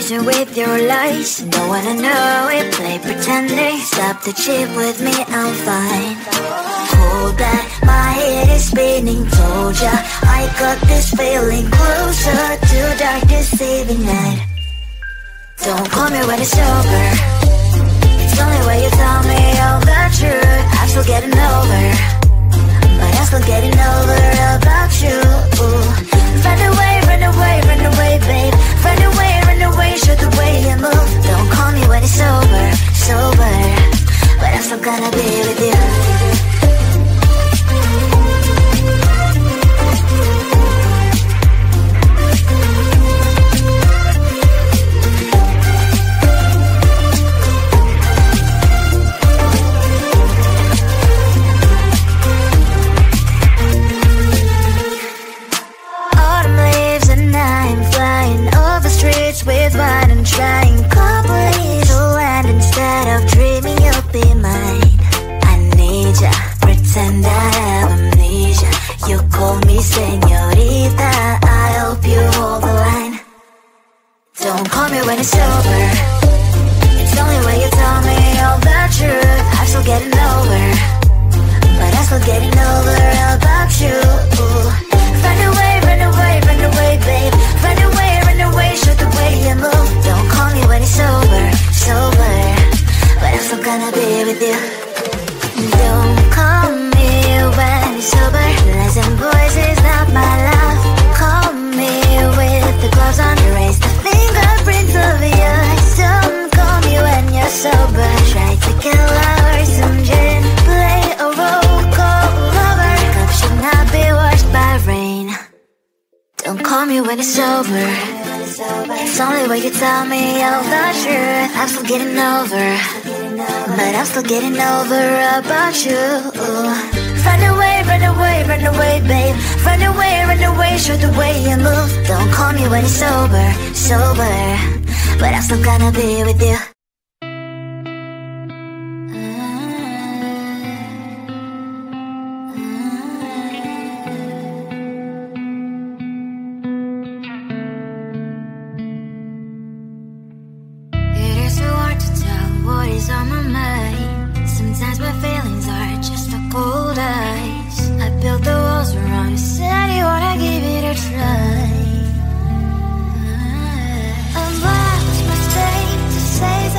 patient with your lies. Don't wanna know it, play pretending. Stop the cheat with me, I'm fine. Hold that, my head is spinning. Told ya, I got this feeling closer to dark deceiving night. Don't call me when it's over. It's only when you tell me all the truth. I'm still getting over, but I'm still getting over about you. Run away, run away, run away, babe. Run away, show the way you move. Don't call me when it's over, sober, but I'm still gonna be with you. With wine and trying coupling to land instead of dreaming you'll be mine. I need ya, pretend I have amnesia. You call me señorita, I hope you hold the line. Don't call me when it's over. It's only when you tell me all the truth. I'm still getting over, but I'm still getting over about you. Run away, run away, run away, babe. Run away, show the way you move. Don't call me when it's over, sober, but I'm still gonna be with you. Don't call me when it's sober. Lies and boys is not my love. Call me with the gloves on. Erase the fingerprints of yours. Don't call me when you're sober. Try to kill hours, some gin, play a role, call lover. Cup should not be washed by rain. Don't call me when it's over. It's only when you tell me all the truth. I'm still getting over, but I'm still getting over about you. Run away, run away, run away, babe. Run away, show the way you move. Don't call me when it's over, sober, but I'm still gonna be with you. On my mind, sometimes my feelings are just a cold ice. I built the walls around you, said you wanna give it a try. I lost my state to save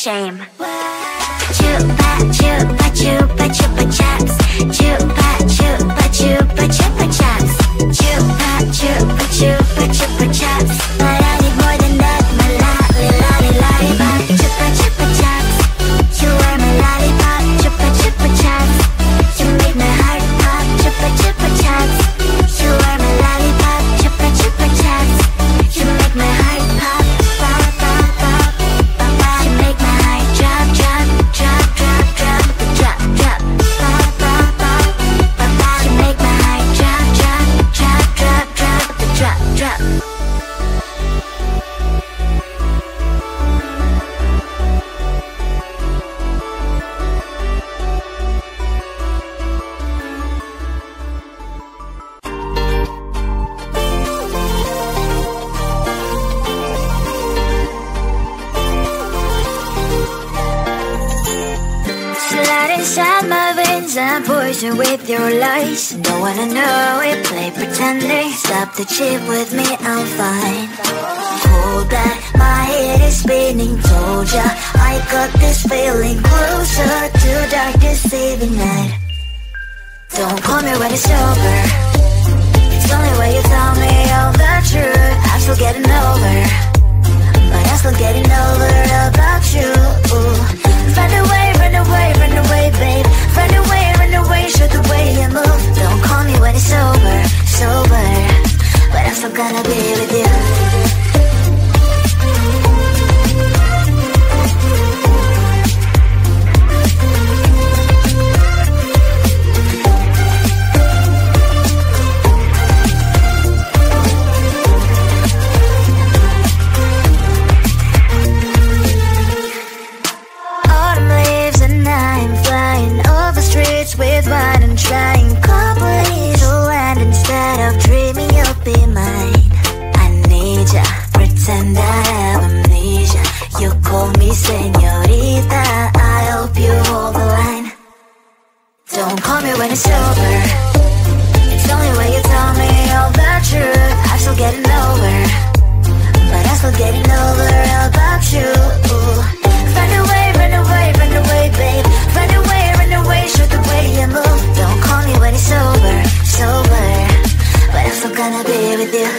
shame. Chupa chupa chupa chupa chaps. Chupa chupa chupa chupa chaps. Chupa chupa chupa chupa chaps. But I need more than that. My lollipop. Chupa chupa chaps. You are my lollipop. Chupa chupa chaps. You make my heart pop. Chupa chupa chaps. You are my lollipop. Chupa chupa chaps. You make my heart pop. Pop pop pop pop pop. You make my heart drop drop drop drop drop drop drop. Pop pop pop pop pop. You make my heart drop drop drop drop drop drop drop. Slide inside my veins and poison with your lies. Don't wanna know it, play pretending. Stop the chip with me, I'm fine. Hold that, my head is spinning. Told ya, I got this feeling. Closer to dark deceiving night. Don't call me when it's over. It's only when you tell me all the truth. I'm still getting over, but I'm still getting over about you. Run away, run away, run away, babe. Run away, show the way you move. Don't call me when it's over, sober, but I'm still gonna be with you. With wine and trying couples to land instead of dreaming you'll be mine. I need ya, pretend I have amnesia. You call me señorita, I hope you hold the line. Don't call me when it's over. It's only when you tell me all the truth. I'm still getting over, but I'm still getting over about you. Run away, run away, run away, babe. Run away, show the way you move. Don't call me when it's over, sober, but I'm still gonna be with you.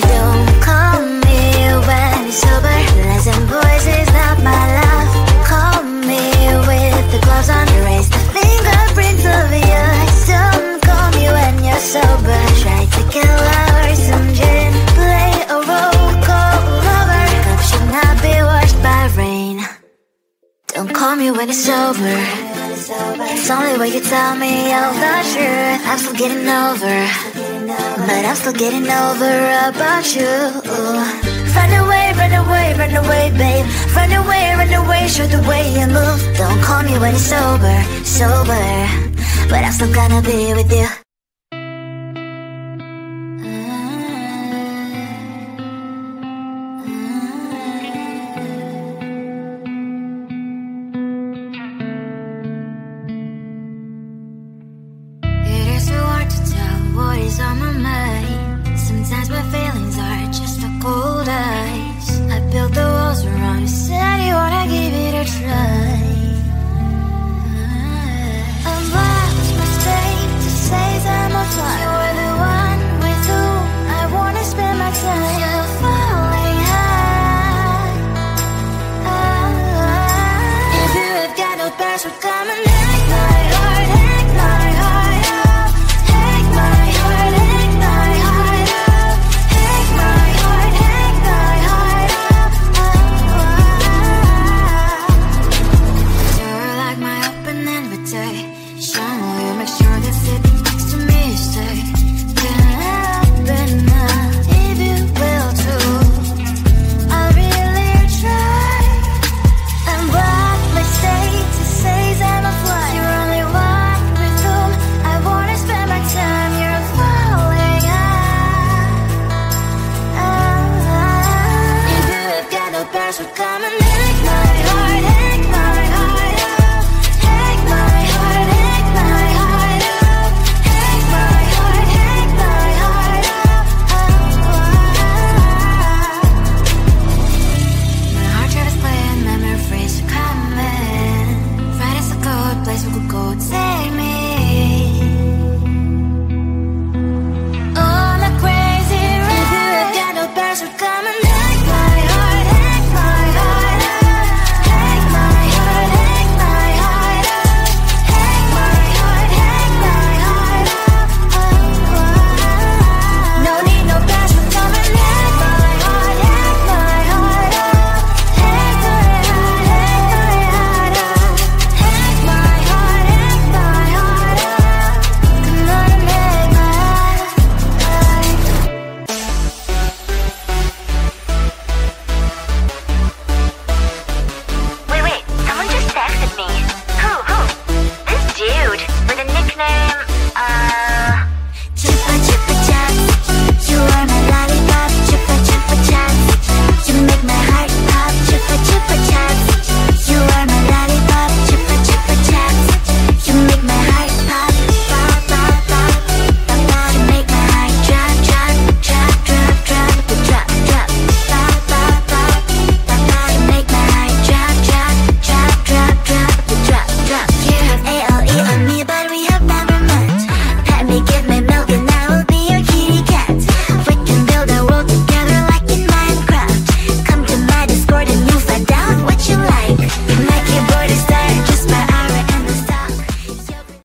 Don't call me when it's sober. Lies and boys is not my love. Call me with the gloves on. Erase the fingerprints of yours. Don't call me when you're sober. Try to kill hours, some gin. Play a role, call lover. Cup should not be washed by rain. Don't call me when it's over. It's only when you tell me all the truth. I'm still getting over, but I'm still getting over about you. Run away, run away, run away, babe. Run away, show the way you move. Don't call me when it's sober, sober, but I'm still gonna be with you. On my mind, sometimes my feelings are just a cold ice. I built the walls around you, said you wanna give it a try. I'm lost, mistake to say that I'm offline. You were the one with whom I wanna spend my time. You're falling high. If you have got no passion,